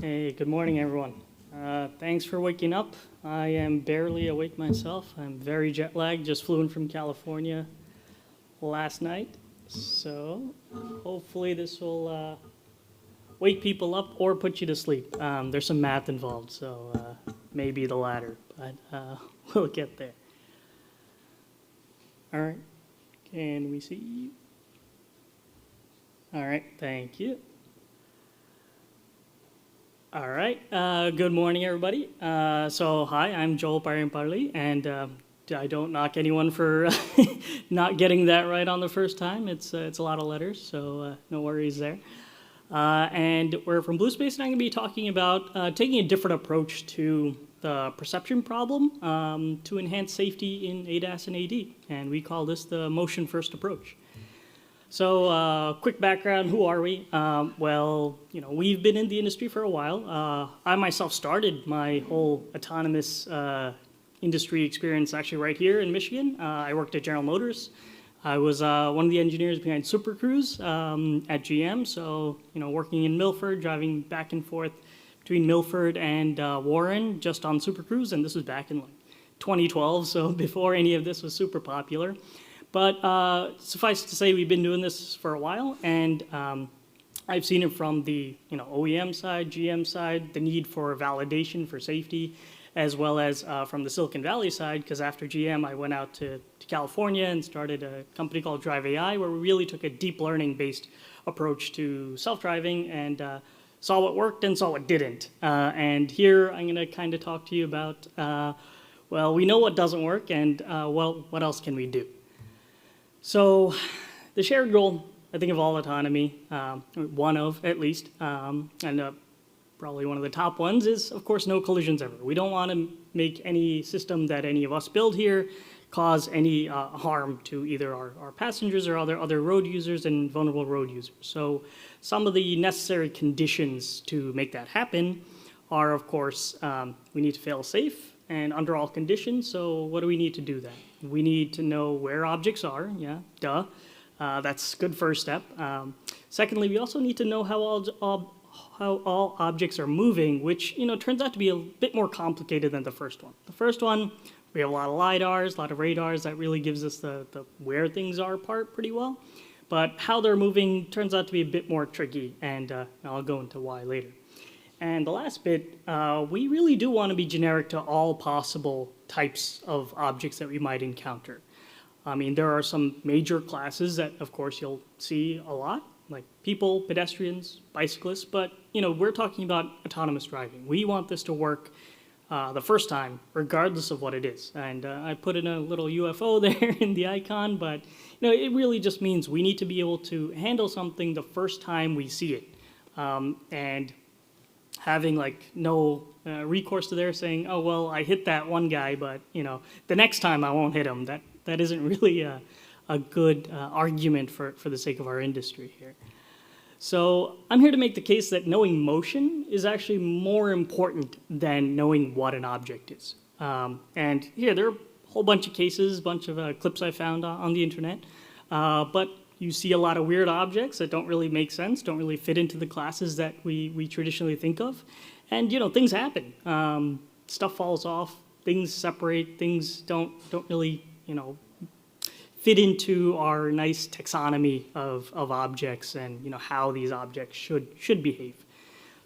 Hey, good morning, everyone. Thanks for waking up. I am barely awake myself. I'm very jet lagged, just flew in from California last night. So hopefully this will wake people up or put you to sleep. There's some math involved, so maybe the latter, but we'll get there. All right, can we see you? All right, thank you. All right. Good morning, everybody. Hi, I'm Joel Pazhayampallil, and I don't knock anyone for not getting that right on the first time. It's a lot of letters, so no worries there. And we're from BlueSpace, and I'm going to be talking about taking a different approach to the perception problem to enhance safety in ADAS and AD, and we call this the motion-first approach. So, quick background, who are we? We've been in the industry for a while. I myself started my whole autonomous industry experience actually right here in Michigan. I worked at General Motors. I was one of the engineers behind Super Cruise at GM, so, working in Milford, driving back and forth between Milford and Warren just on Super Cruise, and this was back in 2012, so before any of this was super popular. But suffice to say, we've been doing this for a while, and I've seen it from the OEM side, GM side, the need for validation for safety, as well as from the Silicon Valley side, because after GM, I went out to California and started a company called Drive AI, where we really took a deep learning-based approach to self-driving and saw what worked and saw what didn't. And here, I'm going to kind of talk to you about, we know what doesn't work, and what else can we do? So the shared goal, I think, of all autonomy, one of at least, and probably one of the top ones is, of course, no collisions ever. We don't want to make any system that any of us build here cause any harm to either our passengers or other road users and vulnerable road users. So some of the necessary conditions to make that happen are, of course, we need to fail safe and under all conditions. So what do we need to do that? We need to know where objects are, duh. That's a good first step. Secondly, we also need to know how all objects are moving, which turns out to be a bit more complicated than the first one. The first one, we have a lot of LiDARs, a lot of radars, that really gives us the where things are part pretty well. But how they're moving turns out to be a bit more tricky, and I'll go into why later. And the last bit, we really do want to be generic to all possible types of objects that we might encounter. I mean, there are some major classes that, of course, you'll see a lot, like people, pedestrians, bicyclists, but we're talking about autonomous driving. We want this to work the first time, regardless of what it is. And I put in a little UFO there in the icon, but it really just means we need to be able to handle something the first time we see it. And having no recourse to there saying, oh, well, I hit that one guy, but the next time I won't hit him. That isn't really a good argument for the sake of our industry here. So I'm here to make the case that knowing motion is actually more important than knowing what an object is. And here, there are a whole bunch of cases, a bunch of clips I found on the internet, but you see a lot of weird objects that don't really make sense, don't really fit into the classes that we traditionally think of. And, things happen. Stuff falls off, things separate, things don't really, fit into our nice taxonomy of objects and, how these objects should behave.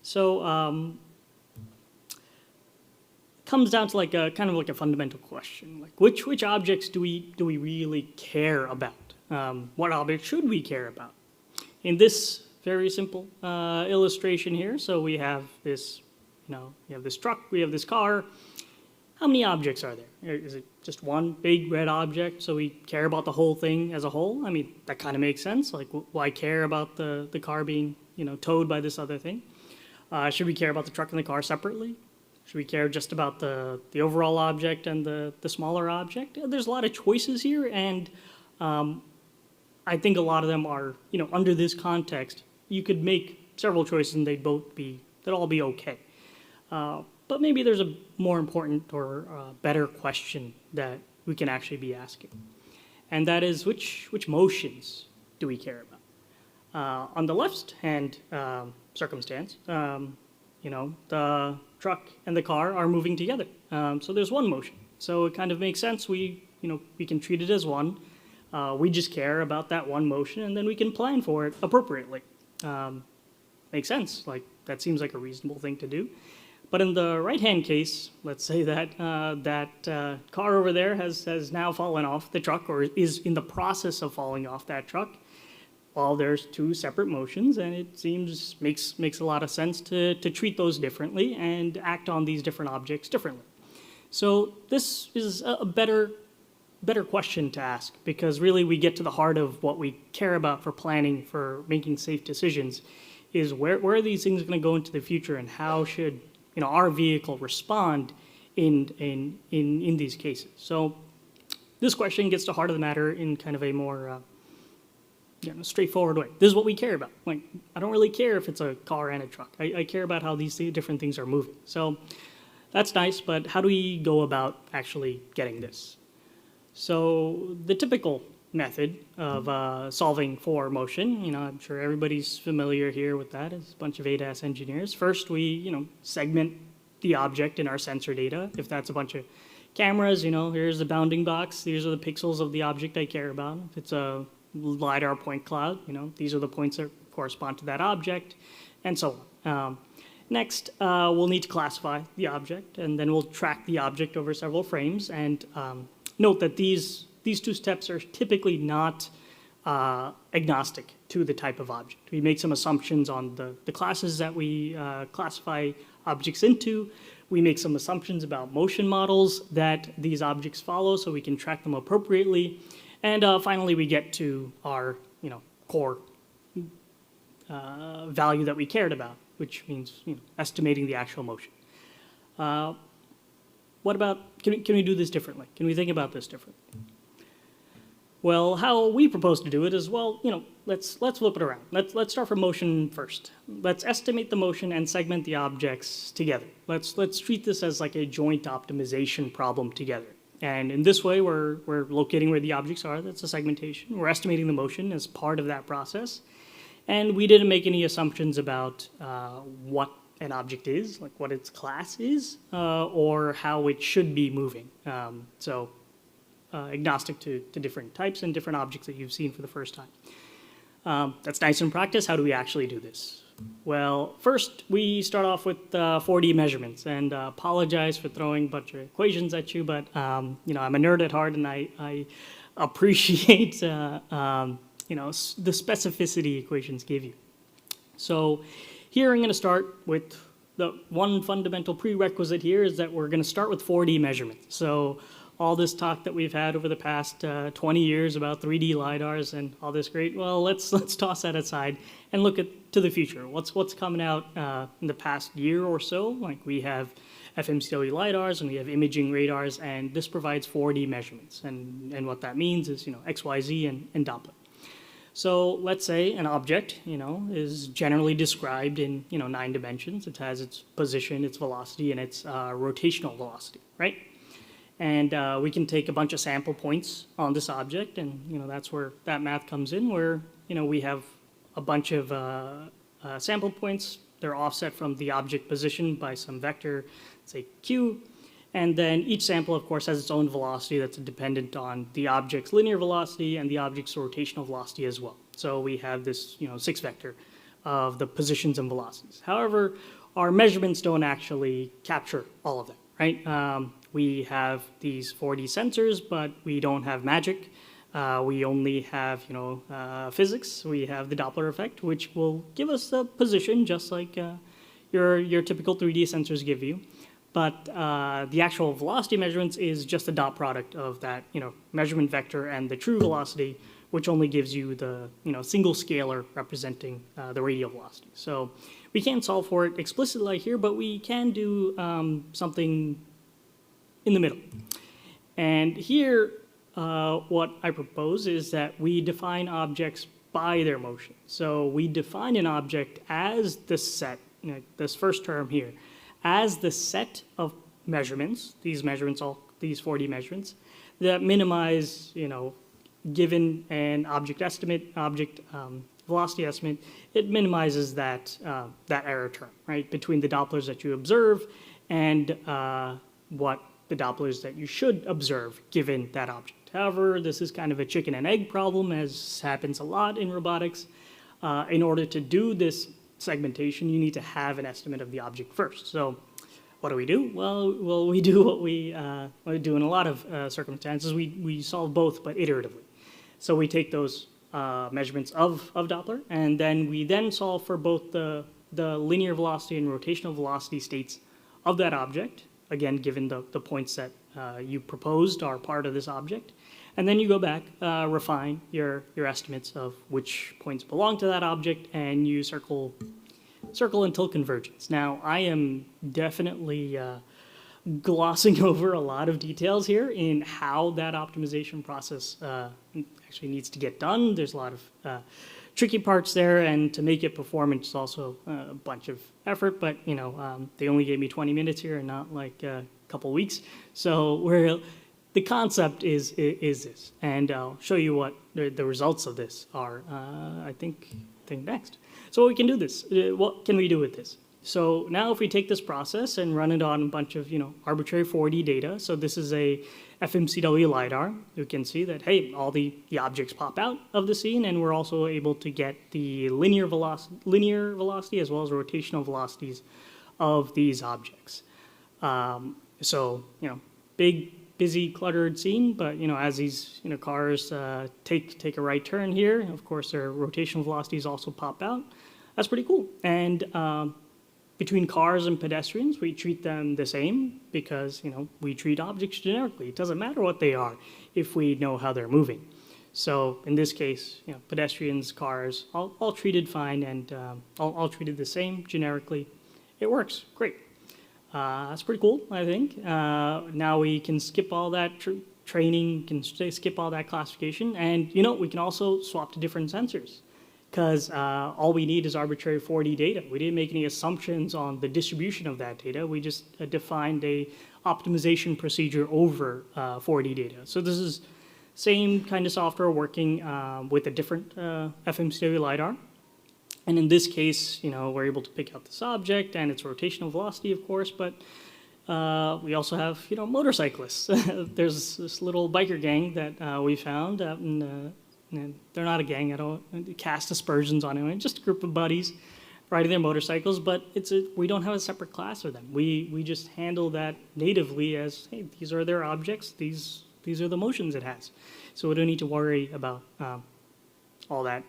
So it comes down to kind of a fundamental question, which objects do we really care about? What object should we care about? In this very simple illustration here, so we have this, we have this truck, we have this car. How many objects are there? Is it just one big red object, so we care about the whole thing as a whole? I mean, that kind of makes sense. Why care about the car being, towed by this other thing? Should we care about the truck and the car separately? Should we care just about the overall object and the smaller object? There's a lot of choices here, and I think a lot of them are, under this context, you could make several choices and they'd all be okay. But maybe there's a more important or better question that we can actually be asking. And that is, which motions do we care about? On the left-hand circumstance, the truck and the car are moving together. So there's one motion. So it kind of makes sense. We can treat it as one. We just care about that one motion, and then we can plan for it appropriately. Makes sense. Like, that seems like a reasonable thing to do. But in the right-hand case, let's say that car over there has now fallen off the truck, or is in the process of falling off that truck. Well, there's two separate motions, and it makes a lot of sense to treat those differently and act on these different objects differently. So this is a better question to ask, because really we get to the heart of what we care about for planning, for making safe decisions, is where are these things going to go into the future, and how should our vehicle respond in these cases. So this question gets to the heart of the matter in kind of a more straightforward way. This is what we care about. Like, I don't really care if it's a car and a truck. I care about how these different things are moving. So that's nice, but how do we go about actually getting this? So the typical method of solving for motion, I'm sure everybody's familiar here with that, as a bunch of ADAS engineers. First, we, segment the object in our sensor data. If that's a bunch of cameras, here's the bounding box. These are the pixels of the object I care about. If it's a LiDAR point cloud, these are the points that correspond to that object, and so on. Next, we'll need to classify the object, and then we'll track the object over several frames. And note that these two steps are typically not agnostic to the type of object. We make some assumptions on the classes that we classify objects into. We make some assumptions about motion models that these objects follow, so we can track them appropriately. And finally, we get to our core value that we cared about, which means estimating the actual motion. What about, can we do this differently? Can we think about this differently? Well, how we propose to do it is, let's flip it around. Let's start from motion first. Let's estimate the motion and segment the objects together. Let's treat this as like a joint optimization problem together. And in this way, we're locating where the objects are. That's a segmentation. We're estimating the motion as part of that process. And we didn't make any assumptions about what an object is, like what its class is, or how it should be moving. Agnostic to different types and different objects that you've seen for the first time. That's nice in practice. How do we actually do this? Well, first we start off with 4D measurements, and apologize for throwing a bunch of equations at you, but I'm a nerd at heart, and I appreciate the specificity equations give you. So here I'm going to start with the one fundamental prerequisite here is that we're going to start with 4D measurements. So all this talk that we've had over the past 20 years about 3D LiDARs and all this great, well, let's toss that aside and look to the future. What's coming out in the past year or so? Like, we have FMCW LiDARs and we have imaging radars, and this provides 4D measurements. And what that means is, X, Y, Z, and Doppler. So let's say an object, is generally described in, 9 dimensions. It has its position, its velocity, and its rotational velocity, right? And we can take a bunch of sample points on this object, and that's where that math comes in, where we have a bunch of sample points. They're offset from the object position by some vector, say q, and then each sample, of course, has its own velocity that's dependent on the object's linear velocity and the object's rotational velocity as well. So we have this 6 vector of the positions and velocities. However, our measurements don't actually capture all of that, right? We have these 4D sensors, but we don't have magic. We only have, physics. We have the Doppler effect, which will give us the position just like your typical 3D sensors give you. But the actual velocity measurements is just the dot product of that, measurement vector and the true velocity, which only gives you the, single scalar representing the radial velocity. So we can't solve for it explicitly here, but we can do something in the middle. And here, what I propose is that we define objects by their motion. So we define an object as the set, this first term here, as the set of measurements, these 4D measurements, that minimize, given an object estimate, velocity estimate, it minimizes that, that error term, right, between the Dopplers that you observe and what the Dopplers that you should observe given that object. However, this is kind of a chicken and egg problem, as happens a lot in robotics. In order to do this segmentation, you need to have an estimate of the object first. So what do? Well, we do what we do in a lot of circumstances. We solve both, but iteratively. So we take those measurements of Doppler, and then we solve for both the linear velocity and rotational velocity states of that object, again, given the points that you proposed are part of this object. And then you go back, refine your estimates of which points belong to that object, and you circle until convergence. Now, I am definitely glossing over a lot of details here in how that optimization process actually needs to get done. There's a lot of tricky parts there, and to make it perform, it's also a bunch of effort, but they only gave me 20 minutes here and not like a couple weeks. So the concept is this, and I'll show you what the results of this are, I think next. So we can do this. What can we do with this? So now if we take this process and run it on a bunch of arbitrary 4D data, so this is a FMCW LiDAR, you can see that, hey, all the objects pop out of the scene, and we're also able to get the linear velocity as well as rotational velocities of these objects. So, big, busy, cluttered scene, but as these cars take a right turn here, of course their rotational velocities also pop out. That's pretty cool. And between cars and pedestrians, we treat them the same because we treat objects generically. It doesn't matter what they are if we know how they're moving. So in this case, pedestrians, cars, all treated fine, and all treated the same generically. It works great. That's pretty cool, I think. Now we can skip all that training, can skip all that classification, and we can also swap to different sensors, because all we need is arbitrary 4D data. We didn't make any assumptions on the distribution of that data. We just defined a optimization procedure over 4D data. So this is same kind of software working with a different FMCW LiDAR. And in this case, we're able to pick out this object and its rotational velocity, of course, but we also have, motorcyclists. There's this little biker gang that we found out in, and they're not a gang, I don't cast aspersions on anyone, just a group of buddies riding their motorcycles, but we don't have a separate class for them. We just handle that natively as, hey, these are their objects, these are the motions it has. So we don't need to worry about all that.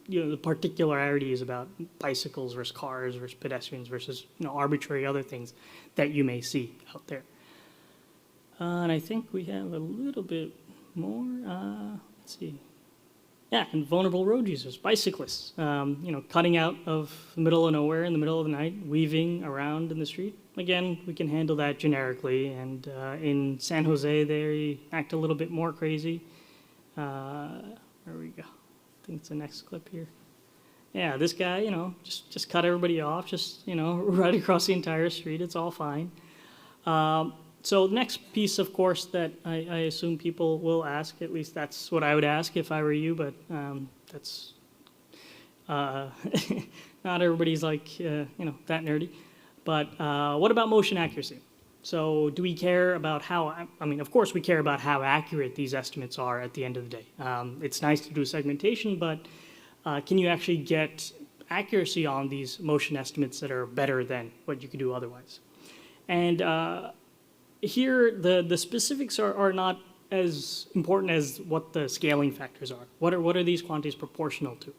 The particularities about bicycles versus cars versus pedestrians versus arbitrary other things that you may see out there. And I think we have a little bit more. Let's see. Yeah, and vulnerable road users, bicyclists. Cutting out of the middle of nowhere in the middle of the night, weaving around in the street. Again, we can handle that generically. And in San Jose, they act a little bit more crazy. There we go. I think it's the next clip here. Yeah, this guy, just cut everybody off, just, right across the entire street. It's all fine. So the next piece, of course, that I assume people will ask, at least that's what I would ask if I were you, but that's not everybody's like, that nerdy. But what about motion accuracy? So do we care about of course we care about how accurate these estimates are at the end of the day. It's nice to do segmentation, but can you actually get accuracy on these motion estimates that are better than what you could do otherwise? And here, the specifics are not as important as what the scaling factors are. What are these quantities proportional to?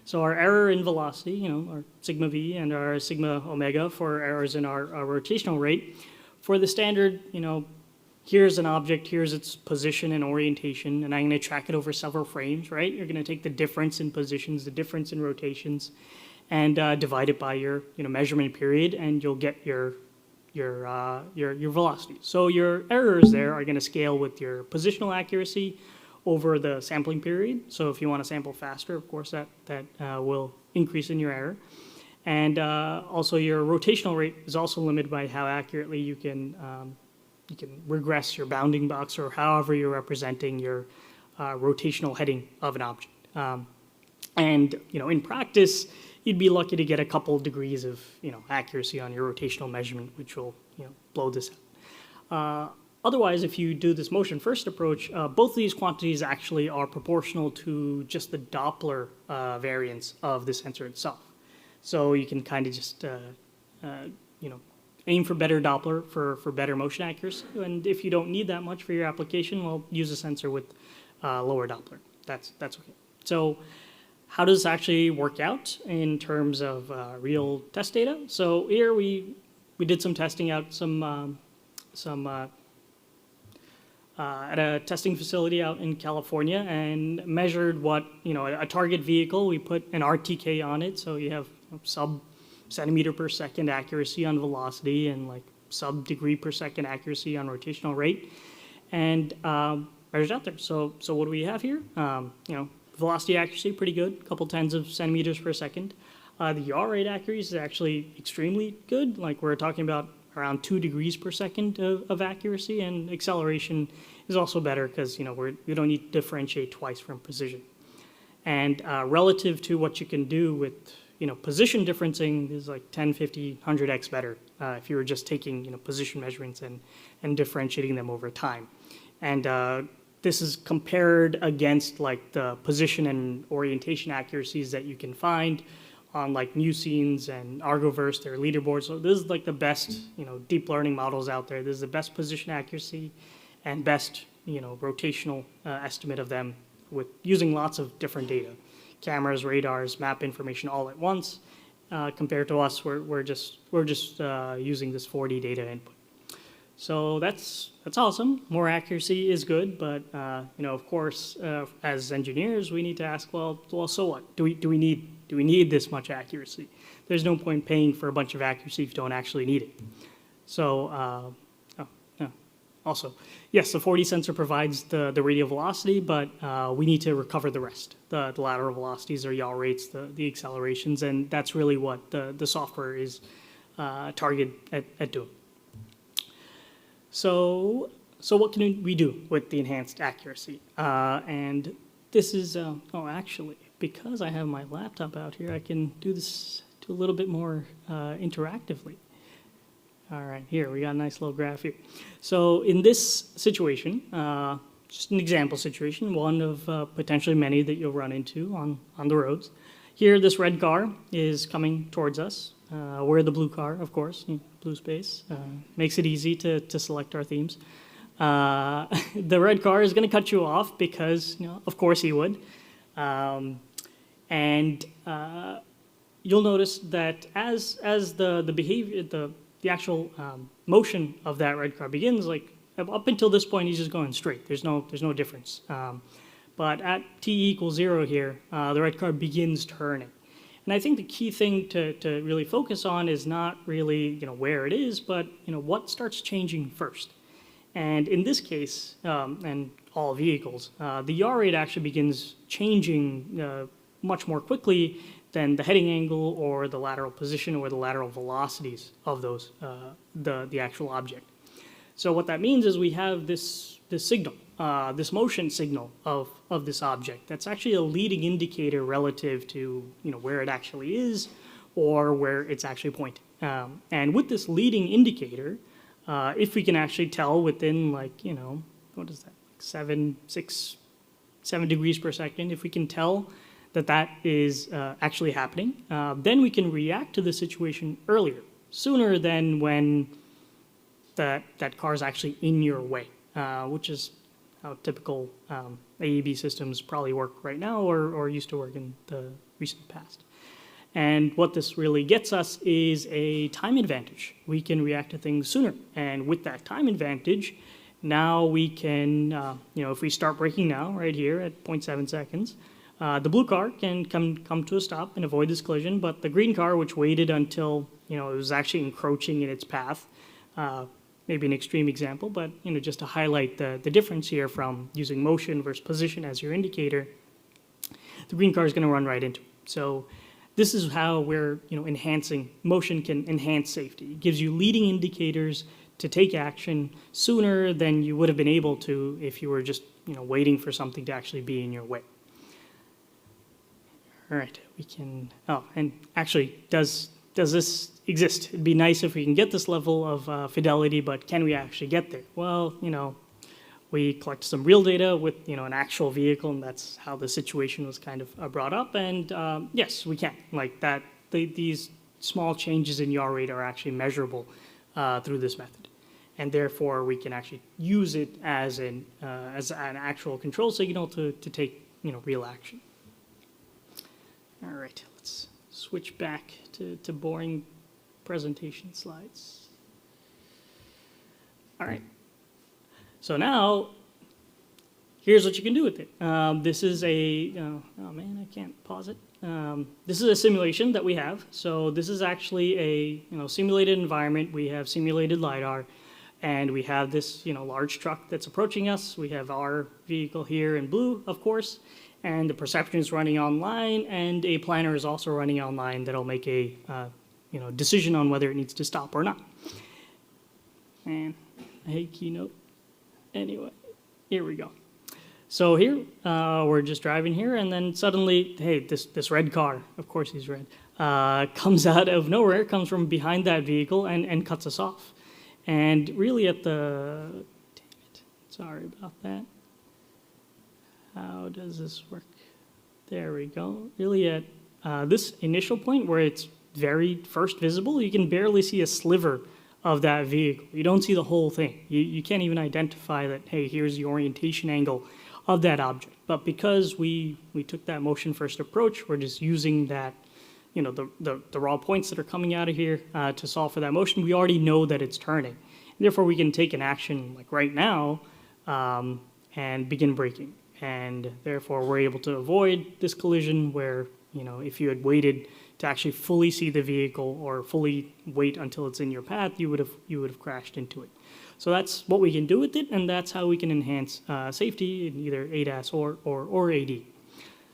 So our error in velocity, our sigma v and our sigma omega for errors in our rotational rate. For the standard, here's an object, here's its position and orientation, and I'm going to track it over several frames, right? You're going to take the difference in positions, the difference in rotations, and divide it by your measurement period, and you'll get your velocity. So your errors there are going to scale with your positional accuracy over the sampling period. So if you want to sample faster, of course, that will increase in your error. And also your rotational rate is also limited by how accurately you can regress your bounding box or however you're representing your rotational heading of an object. And in practice, you'd be lucky to get a couple degrees of accuracy on your rotational measurement, which will blow this out. Otherwise, if you do this motion first approach, both of these quantities actually are proportional to just the Doppler variance of the sensor itself. So you can kind of just aim for better Doppler for better motion accuracy. And if you don't need that much for your application, well, use a sensor with lower Doppler. That's okay. So how does this actually work out in terms of real test data? So here we did some testing out at a testing facility out in California and measured what, a target vehicle. We put an RTK on it, so you have sub-centimeter per second accuracy on velocity and like sub-degree per second accuracy on rotational rate, and measured out there. So what do we have here? Velocity accuracy, pretty good, a couple tens of centimeters per second. The yaw rate accuracy is actually extremely good. Like we're talking about around 2 degrees per second of accuracy, and acceleration is also better because we don't need to differentiate twice from precision. And relative to what you can do with position differencing is like 10, 50, 100x better if you were just taking position measurements and differentiating them over time. And this is compared against like the position and orientation accuracies that you can find on like Museens and Argoverse, their leaderboards. So this is like the best deep learning models out there. This is the best position accuracy and best rotational estimate of them with using lots of different data, cameras, radars, map information all at once. Compared to us, we're just using this 4D data input. So that's awesome. More accuracy is good, but of course, as engineers, we need to ask, well, so what? Do we need this much accuracy? There's no point paying for a bunch of accuracy if you don't actually need it. So also, yes, the 4D sensor provides the radial velocity, but we need to recover the rest, the lateral velocities or yaw rates, the accelerations, and that's really what the software is targeted at doing. So what can we do with the enhanced accuracy? And this is, actually, because I have my laptop out here, I can do this a little bit more interactively. All right, here, we got a nice little graph here. So in this situation, just an example situation, one of potentially many that you'll run into on the roads. Here, this red car is coming towards us. We're the blue car, of course, BlueSpace. Makes it easy to select our themes. The red car is going to cut you off because, of course he would. And you'll notice that as the behavior, the actual motion of that red car begins, like up until this point, he's just going straight. There's no difference. But at t equals 0 here, the red car begins turning. And I think the key thing to really focus on is not really where it is, but what starts changing first. And in this case, and all vehicles, the yaw rate actually begins changing much more quickly than the heading angle or the lateral position or the lateral velocities of those the actual object. So what that means is we have this signal, this motion signal of this object. That's actually a leading indicator relative to where it actually is or where it's actually pointing. And with this leading indicator, if we can actually tell within what is that, like 7 degrees per second, if we can tell that is actually happening, then we can react to the situation earlier, sooner than when that car is actually in your way, which is how typical AEB systems probably work right now or used to work in the recent past. And what this really gets us is a time advantage. We can react to things sooner. And with that time advantage, now we can, if we start braking now, right here at 0.7 seconds, the blue car can come to a stop and avoid this collision, but the green car, which waited until it was actually encroaching in its path, maybe an extreme example, but just to highlight the difference here from using motion versus position as your indicator, the green car is going to run right into it. So this is how we're enhancing. Motion can enhance safety. It gives you leading indicators to take action sooner than you would have been able to if you were just waiting for something to actually be in your way. All right, we can, oh, and actually, does this exist? It'd be nice if we can get this level of fidelity, but can we actually get there? Well, we collect some real data with, an actual vehicle, and that's how the situation was kind of brought up. And yes, we can. Like that, these small changes in yaw rate are actually measurable through this method. And therefore, we can actually use it as an actual control signal to take, real action. All right, let's switch back to boring presentation slides. All right. So now, here's what you can do with it. This is a, oh man, I can't pause it. This is a simulation that we have. So this is actually a simulated environment. We have simulated LiDAR, and we have this large truck that's approaching us. We have our vehicle here in blue, of course, and the perception is running online, and a planner is also running online that'll make a decision on whether it needs to stop or not. And I hate Keynote. Anyway, here we go. So here, we're just driving here, and then suddenly, hey, this red car, of course he's red, comes out of nowhere, comes from behind that vehicle and cuts us off. And really at the, dang it, sorry about that. How does this work? There we go. Really at this initial point where it's very first visible, you can barely see a sliver of that vehicle. You don't see the whole thing. You can't even identify that, hey, here's the orientation angle of that object. But because we took that motion first approach, we're just using that, the raw points that are coming out of here to solve for that motion. We already know that it's turning. And therefore, we can take an action like right now and begin braking. And therefore, we're able to avoid this collision where, if you had waited to actually fully see the vehicle or fully wait until it's in your path, you would have crashed into it. So that's what we can do with it, and that's how we can enhance safety in either ADAS or AD.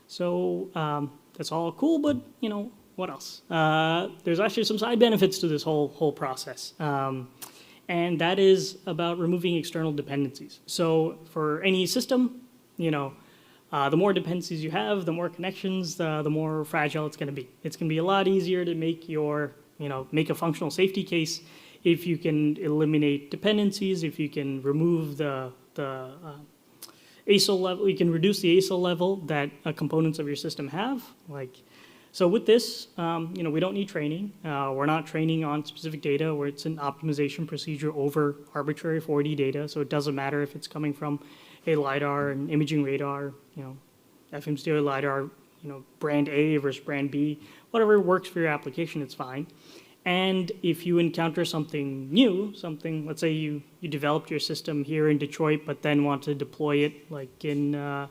So that's all cool, but what else? There's actually some side benefits to this whole process, and that is about removing external dependencies. So for any system, the more dependencies you have, the more connections, the more fragile it's going to be. It's going to be a lot easier to make make a functional safety case if you can eliminate dependencies, if you can remove the ASIL level, you can reduce the ASIL level that components of your system have. So with this, we don't need training. We're not training on specific data where it's an optimization procedure over arbitrary 4D data. So it doesn't matter if it's coming from a LiDAR, an imaging radar, FM stereo LiDAR, brand A versus brand B, whatever works for your application, it's fine. And if you encounter something new, let's say you developed your system here in Detroit, but then want to deploy it like in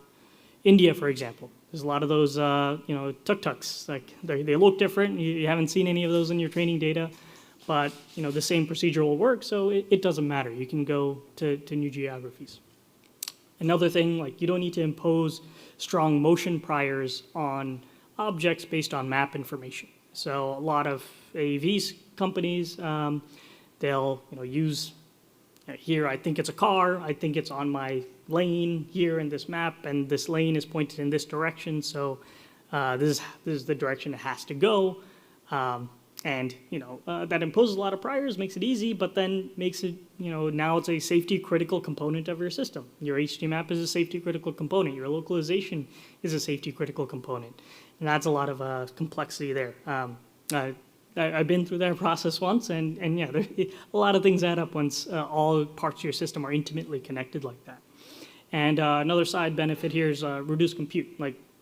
India, for example. There's a lot of those, tuk-tuks. They look different. You haven't seen any of those in your training data, but the same procedure will work. So it doesn't matter. You can go to new geographies. Another thing, you don't need to impose strong motion priors on objects based on map information. So a lot of AV companies, they'll use here. I think it's a car. I think it's on my lane here in this map, and this lane is pointed in this direction. So this is the direction it has to go. And that imposes a lot of priors, makes it easy, but then makes it now it's a safety critical component of your system. Your HD map is a safety critical component. Your localization is a safety critical component, and that's a lot of complexity there. I've been through that process once, and yeah, a lot of things add up once all parts of your system are intimately connected like that. And another side benefit here is reduced compute.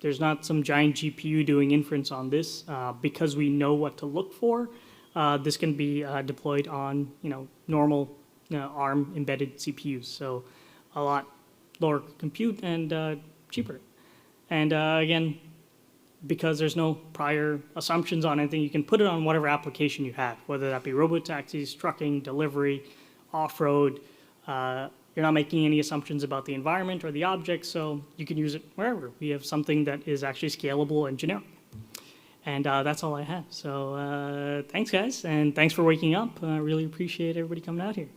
There's not some giant GPU doing inference on this. Because we know what to look for, this can be deployed on normal ARM embedded CPUs. So a lot lower compute and cheaper. And again, because there's no prior assumptions on anything, you can put it on whatever application you have, whether that be robotaxis, trucking, delivery, off-road. You're not making any assumptions about the environment or the object, so you can use it wherever. We have something that is actually scalable and generic. And that's all I have. So thanks, guys, and thanks for waking up. I really appreciate everybody coming out here.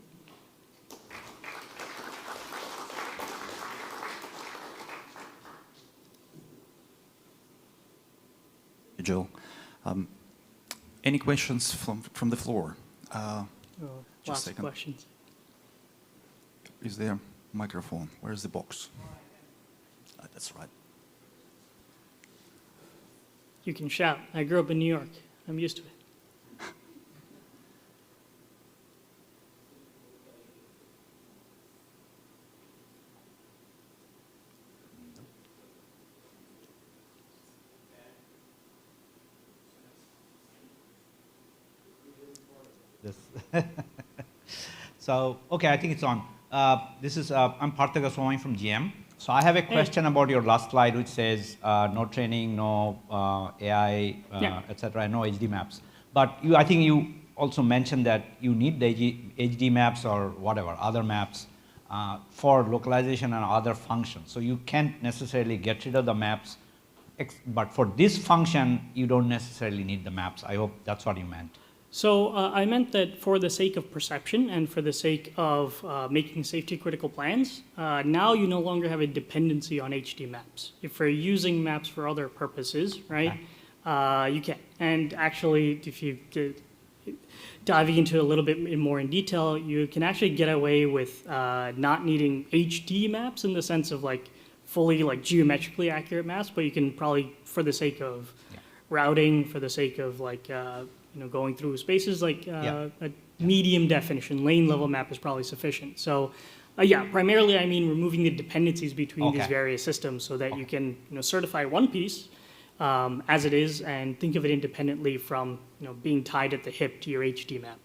you, Joel. Any questions from the floor? Just Lots a of second. questions. Is there a microphone? Where's the box? That's right. You can shout. I grew up in New York. I'm used to it. So, okay, I think it's on. I'm Partha Goswami from GM. So I have a question about your last slide, which says no training, no AI, etc., and no HD maps. But I think you also mentioned that you need the HD maps or whatever, other maps for localization and other functions. So you can't necessarily get rid of the maps, but for this function, you don't necessarily need the maps. I hope that's what you meant. So I meant that for the sake of perception and for the sake of making safety critical plans, now you no longer have a dependency on HD maps. If you're using maps for other purposes, right, you can. And actually, if you diving into a little bit more in detail, you can actually get away with not needing HD maps in the sense of like fully like geometrically accurate maps, but you can probably, for the sake of routing, for the sake of like going through spaces, like a medium definition, lane level map is probably sufficient. So primarily I mean removing the dependencies between these various systems so that you can certify one piece as it is and think of it independently from being tied at the hip to your HD map.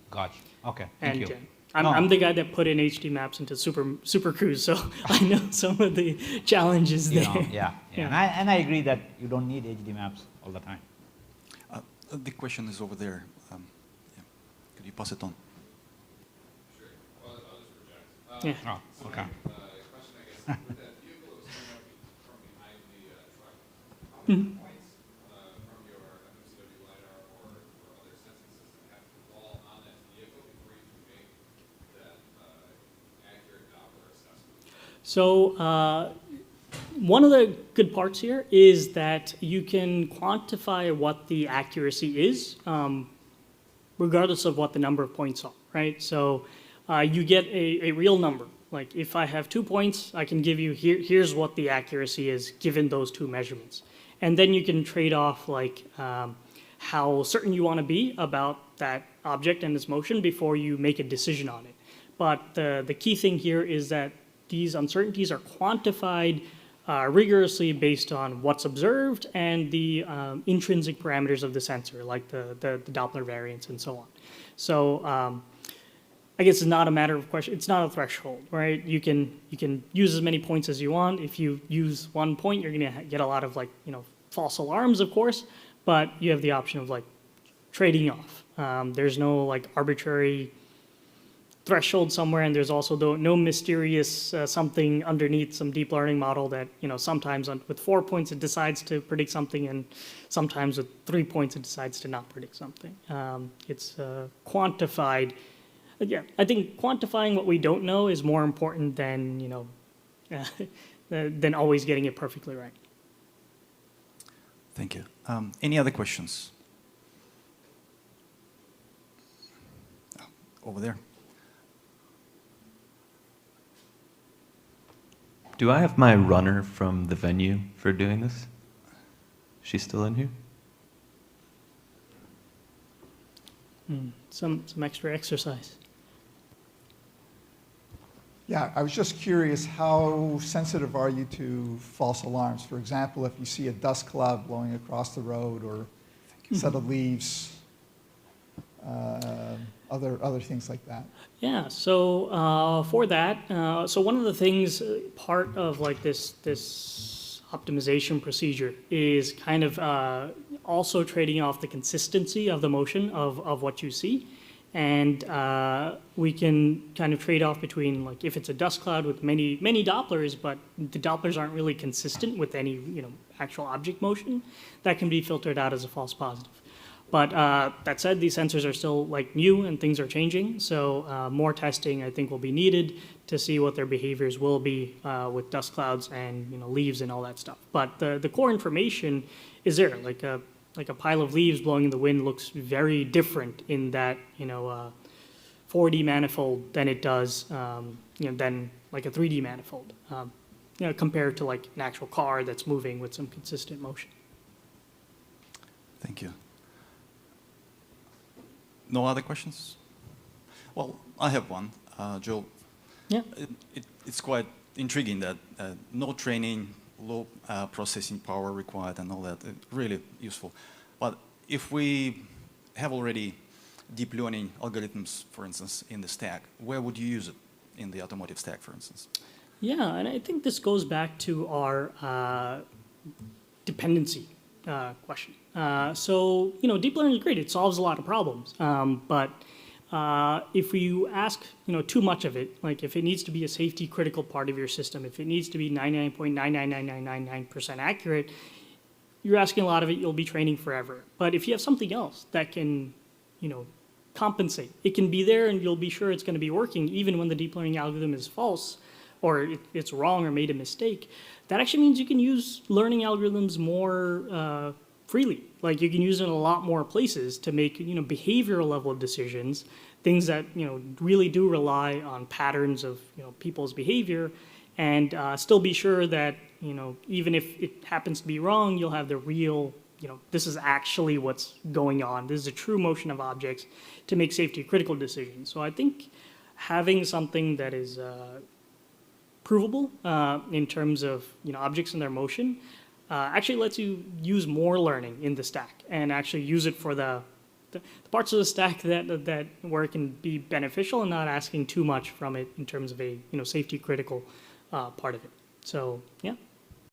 Gotcha. Okay. Thank you. I'm the guy that put in HD maps into Super Cruise, so I know some of the challenges there. And I agree that you don't need HD maps all the time. The question is over there. Could you pass it on? Sure. Well, I'll just project. Oh, okay. Question, I guess, with that vehicle that was coming up from behind the truck, how many points from your FMCW LiDAR or other sensing system have to fall on that vehicle before you can make that accurate Doppler assessment? So one of the good parts here is that you can quantify what the accuracy is, regardless of what the number of points are, right? So you get a real number. Like if I have 2 points, I can give you here's what the accuracy is given those two measurements. And then you can trade off like how certain you want to be about that object and its motion before you make a decision on it. But the key thing here is that these uncertainties are quantified rigorously based on what's observed and the intrinsic parameters of the sensor, like the Doppler variance and so on. So I guess it's not a matter of question. It's not a threshold, right? You can use as many points as you want. If you use 1 point, you're going to get a lot of like false alarms, of course, but you have the option of like trading off. There's no like arbitrary threshold somewhere, and there's also no mysterious something underneath some deep learning model that sometimes with 4 points it decides to predict something, and sometimes with 3 points it decides to not predict something. It's quantified. I think quantifying what we don't know is more important than than always getting it perfectly right. Thank you. Any other questions? Over there. Do I have my runner from the venue for doing this? She's still in here? Some extra exercise. Yeah, I was just curious, how sensitive are you to false alarms? For example, if you see a dust cloud blowing across the road or a set of leaves, other things like that. Yeah, so for that, so one of the things, part of like this optimization procedure is kind of also trading off the consistency of the motion of what you see. And we can kind of trade off between like if it's a dust cloud with many Dopplers, but the Dopplers aren't really consistent with any actual object motion, that can be filtered out as a false positive. But that said, these sensors are still like new and things are changing, so more testing I think will be needed to see what their behaviors will be with dust clouds and leaves and all that stuff. But the core information is there. Like like a pile of leaves blowing in the wind looks very different in that 4D manifold than it does than like a 3D manifold. Compared to like an actual car that's moving with some consistent motion. Thank you. No other questions? Well, I have one, Joel. Yeah. It's quite intriguing that no training, low processing power required and all that, really useful. But if we have already deep learning algorithms, for instance, in the stack, where would you use it in the automotive stack, for instance? Yeah, and I think this goes back to our dependency question. So, deep learning is great. It solves a lot of problems. But if you ask, too much of it, like if it needs to be a safety critical part of your system, if it needs to be 99.999999% accurate, you're asking a lot of it, you'll be training forever. But if you have something else that can, compensate, it can be there and you'll be sure it's going to be working even when the deep learning algorithm is false or it's wrong or made a mistake, that actually means you can use learning algorithms more freely. Like you can use it in a lot more places to make behavioral level decisions, things that really do rely on patterns of people's behavior, and still be sure that even if it happens to be wrong, you'll have the real this is actually what's going on. This is a true motion of objects to make safety critical decisions. So I think having something that is provable in terms of objects and their motion actually lets you use more learning in the stack and actually use it for the parts of the stack that where it can be beneficial and not asking too much from it in terms of a safety critical part of it. So yeah.